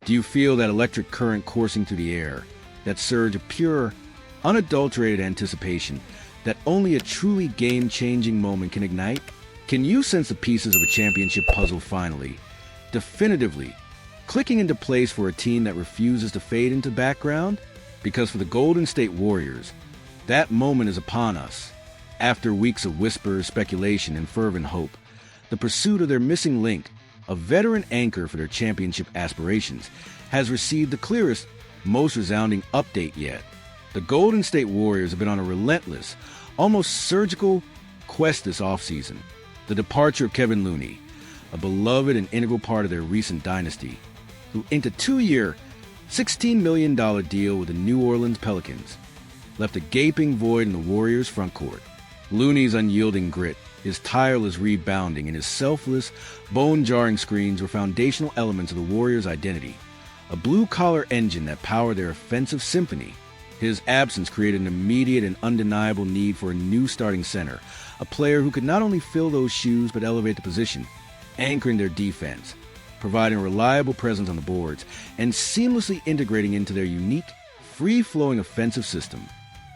Do you feel that electric current coursing through the air, that surge of pure, unadulterated anticipation that only a truly game-changing moment can ignite? Can you sense the pieces of a championship puzzle finally, definitively, clicking into place for a team that refuses to fade into background? Because for the Golden State Warriors, that moment is upon us. After weeks of whispers, speculation, and fervent hope, the pursuit of their missing link, a veteran anchor for their championship aspirations, has received the clearest, most resounding update yet. The Golden State Warriors have been on a relentless, almost surgical quest this offseason. The departure of Kevon Looney, a beloved and integral part of their recent dynasty, who inked a 2-year, $16 million deal with the New Orleans Pelicans, left a gaping void in the Warriors' front court. Looney's unyielding grit, his tireless rebounding, and his selfless, bone-jarring screens were foundational elements of the Warriors' identity, a blue-collar engine that powered their offensive symphony. His absence created an immediate and undeniable need for a new starting center, a player who could not only fill those shoes but elevate the position, anchoring their defense, providing a reliable presence on the boards, and seamlessly integrating into their unique, free-flowing offensive system.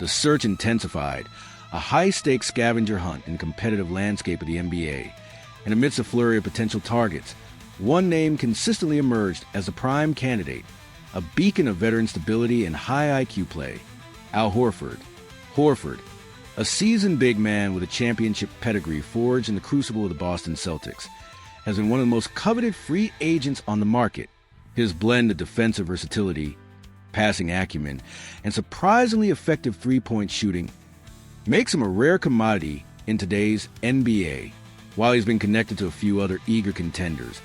The search intensified, a high-stakes scavenger hunt in the competitive landscape of the NBA, and amidst a flurry of potential targets, one name consistently emerged as the prime candidate, a beacon of veteran stability and high IQ play: Al Horford. Horford, a seasoned big man with a championship pedigree forged in the crucible of the Boston Celtics, has been one of the most coveted free agents on the market. His blend of defensive versatility, passing acumen, and surprisingly effective three-point shooting makes him a rare commodity in today's NBA. While he's been connected to a few other eager contenders,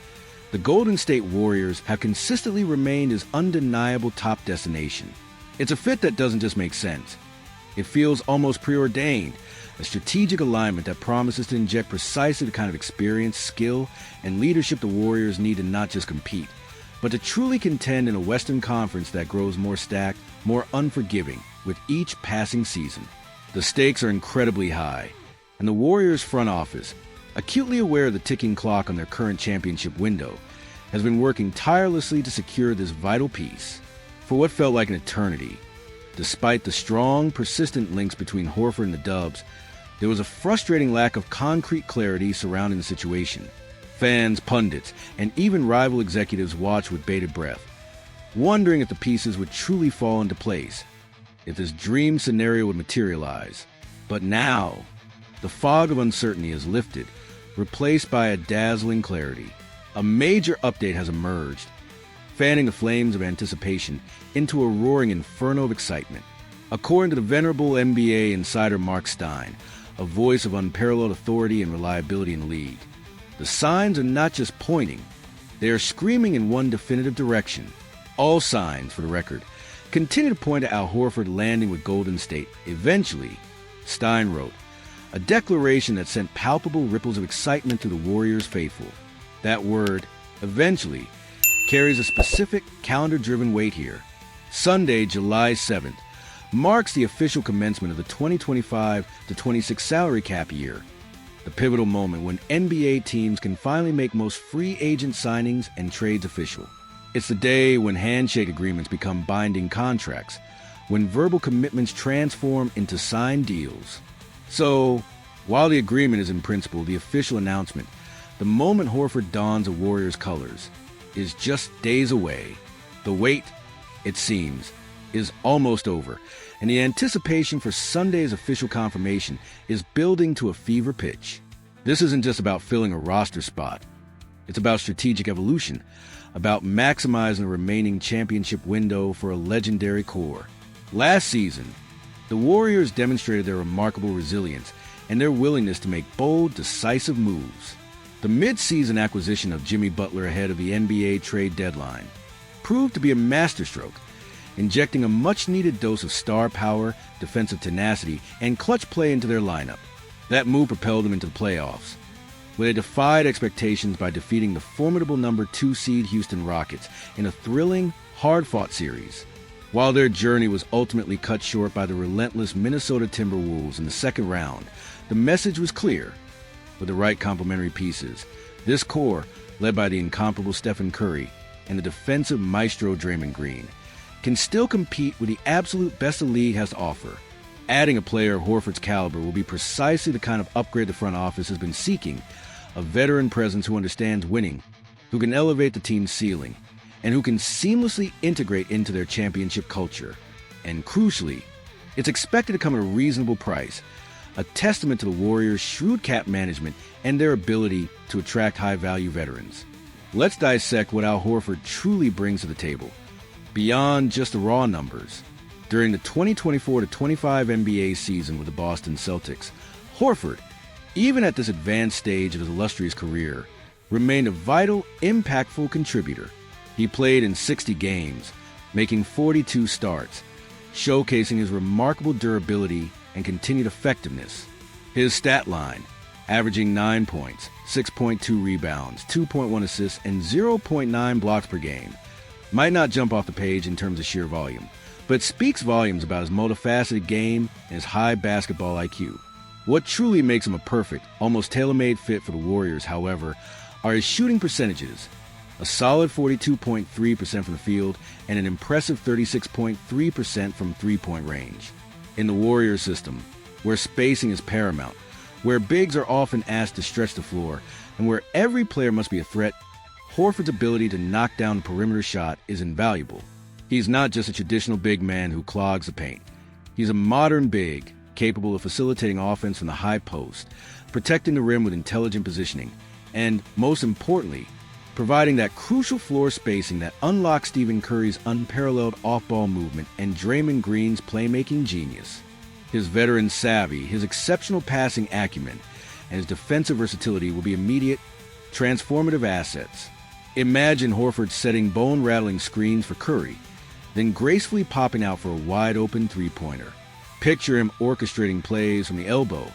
the Golden State Warriors have consistently remained his undeniable top destination. It's a fit that doesn't just make sense. It feels almost preordained, a strategic alignment that promises to inject precisely the kind of experience, skill, and leadership the Warriors need to not just compete, but to truly contend in a Western Conference that grows more stacked, more unforgiving with each passing season. The stakes are incredibly high, and the Warriors' front office, acutely aware of the ticking clock on their current championship window, has been working tirelessly to secure this vital piece. For what felt like an eternity, despite the strong, persistent links between Horford and the Dubs, there was a frustrating lack of concrete clarity surrounding the situation. Fans, pundits, and even rival executives watched with bated breath, wondering if the pieces would truly fall into place, if this dream scenario would materialize. But now, the fog of uncertainty is lifted, replaced by a dazzling clarity. A major update has emerged, fanning the flames of anticipation into a roaring inferno of excitement. According to the venerable NBA insider Mark Stein, a voice of unparalleled authority and reliability in the league, the signs are not just pointing, they are screaming in one definitive direction. All signs, for the record, continue to point to Al Horford landing with Golden State. Eventually, Stein wrote, a declaration that sent palpable ripples of excitement through the Warriors faithful. That word, eventually, carries a specific calendar-driven weight here. Sunday, July 7th, marks the official commencement of the 2025-26 salary cap year, the pivotal moment when NBA teams can finally make most free agent signings and trades official. It's the day when handshake agreements become binding contracts, when verbal commitments transform into signed deals. So, while the agreement is in principle the official announcement, the moment Horford dons the Warriors' colors is just days away. The wait, it seems, is almost over, and the anticipation for Sunday's official confirmation is building to a fever pitch. This isn't just about filling a roster spot. It's about strategic evolution, about maximizing the remaining championship window for a legendary core. Last season, the Warriors demonstrated their remarkable resilience and their willingness to make bold, decisive moves. The mid-season acquisition of Jimmy Butler ahead of the NBA trade deadline proved to be a masterstroke, injecting a much-needed dose of star power, defensive tenacity, and clutch play into their lineup. That move propelled them into the playoffs, where they defied expectations by defeating the formidable number 2 seed Houston Rockets in a thrilling, hard-fought series. While their journey was ultimately cut short by the relentless Minnesota Timberwolves in the second round, the message was clear. With the right complementary pieces, this core, led by the incomparable Stephen Curry, and the defensive maestro Draymond Green, can still compete with the absolute best the league has to offer. Adding a player of Horford's caliber will be precisely the kind of upgrade the front office has been seeking, a veteran presence who understands winning, who can elevate the team's ceiling, and who can seamlessly integrate into their championship culture. And crucially, it's expected to come at a reasonable price, a testament to the Warriors' shrewd cap management and their ability to attract high-value veterans. Let's dissect what Al Horford truly brings to the table, beyond just the raw numbers. During the 2024-25 NBA season with the Boston Celtics, Horford, even at this advanced stage of his illustrious career, remained a vital, impactful contributor. He played in 60 games, making 42 starts, showcasing his remarkable durability and continued effectiveness. His stat line, averaging 9 points, 6.2 rebounds, 2.1 assists, and 0.9 blocks per game, might not jump off the page in terms of sheer volume, but speaks volumes about his multifaceted game and his high basketball IQ. What truly makes him a perfect, almost tailor-made fit for the Warriors, however, are his shooting percentages. A solid 42.3% from the field and an impressive 36.3% from three-point range. In the Warriors system, where spacing is paramount, where bigs are often asked to stretch the floor, and where every player must be a threat, Horford's ability to knock down the perimeter shot is invaluable. He's not just a traditional big man who clogs the paint. He's a modern big, capable of facilitating offense from the high post, protecting the rim with intelligent positioning, and, most importantly, providing that crucial floor spacing that unlocks Stephen Curry's unparalleled off-ball movement and Draymond Green's playmaking genius. His veteran savvy, his exceptional passing acumen, and his defensive versatility will be immediate, transformative assets. Imagine Horford setting bone-rattling screens for Curry, then gracefully popping out for a wide-open three-pointer. Picture him orchestrating plays from the elbow,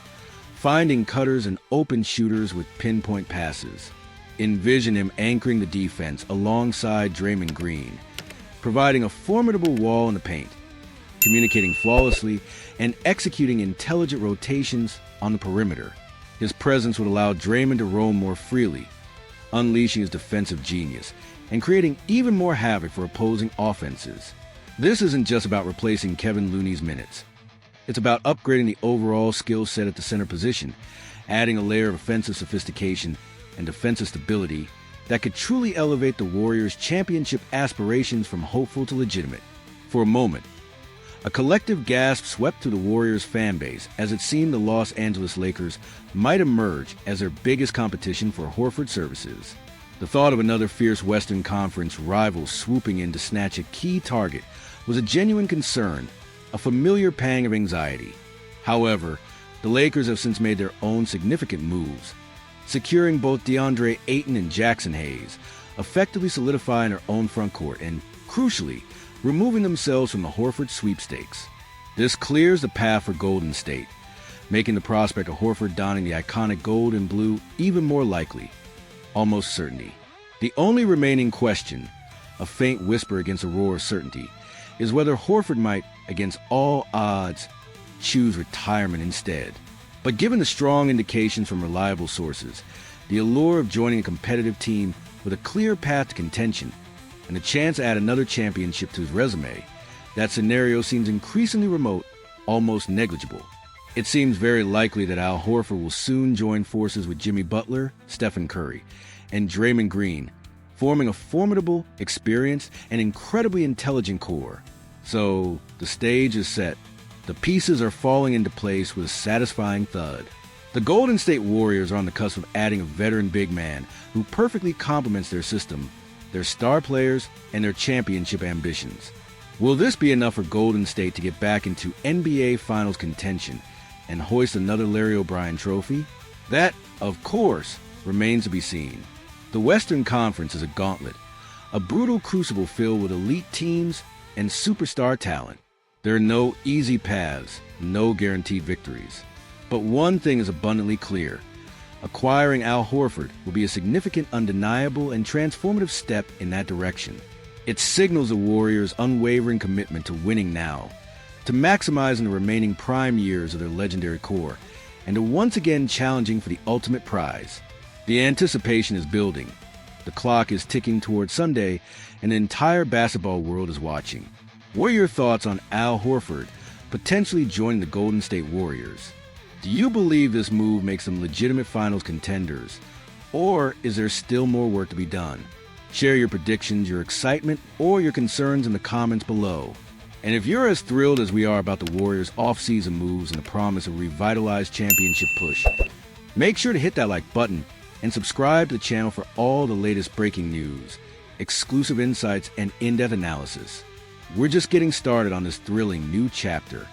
finding cutters and open shooters with pinpoint passes. Envision him anchoring the defense alongside Draymond Green, providing a formidable wall in the paint, communicating flawlessly, and executing intelligent rotations on the perimeter. His presence would allow Draymond to roam more freely, unleashing his defensive genius and creating even more havoc for opposing offenses. This isn't just about replacing Kevon Looney's minutes. It's about upgrading the overall skill set at the center position, adding a layer of offensive sophistication and defensive stability that could truly elevate the Warriors' championship aspirations from hopeful to legitimate. For a moment, a collective gasp swept through the Warriors' fan base as it seemed the Los Angeles Lakers might emerge as their biggest competition for Horford services. The thought of another fierce Western Conference rival swooping in to snatch a key target was a genuine concern, a familiar pang of anxiety. However, the Lakers have since made their own significant moves, securing both DeAndre Ayton and Jackson Hayes, effectively solidifying their own front court and, crucially, removing themselves from the Horford sweepstakes. This clears the path for Golden State, making the prospect of Horford donning the iconic gold and blue even more likely. Almost certainty. The only remaining question, a faint whisper against a roar of certainty, is whether Horford might, against all odds, choose retirement instead. But given the strong indications from reliable sources, the allure of joining a competitive team with a clear path to contention, and a chance to add another championship to his resume, that scenario seems increasingly remote, almost negligible. It seems very likely that Al Horford will soon join forces with Jimmy Butler, Stephen Curry, and Draymond Green, forming a formidable, experienced, and incredibly intelligent core. So, the stage is set. The pieces are falling into place with a satisfying thud. The Golden State Warriors are on the cusp of adding a veteran big man who perfectly complements their system, their star players, and their championship ambitions. Will this be enough for Golden State to get back into NBA Finals contention and hoist another Larry O'Brien trophy? That, of course, remains to be seen. The Western Conference is a gauntlet, a brutal crucible filled with elite teams and superstar talent. There are no easy paths, no guaranteed victories. But one thing is abundantly clear. Acquiring Al Horford will be a significant, undeniable, and transformative step in that direction. It signals the Warriors' unwavering commitment to winning now, to maximizing the remaining prime years of their legendary core, and to once again challenging for the ultimate prize. The anticipation is building. The clock is ticking toward Sunday, and the entire basketball world is watching. What are your thoughts on Al Horford potentially joining the Golden State Warriors? Do you believe this move makes them legitimate finals contenders, or is there still more work to be done? Share your predictions, your excitement, or your concerns in the comments below. And if you're as thrilled as we are about the Warriors' off-season moves and the promise of a revitalized championship push, make sure to hit that like button and subscribe to the channel for all the latest breaking news, exclusive insights, and in-depth analysis. We're just getting started on this thrilling new chapter.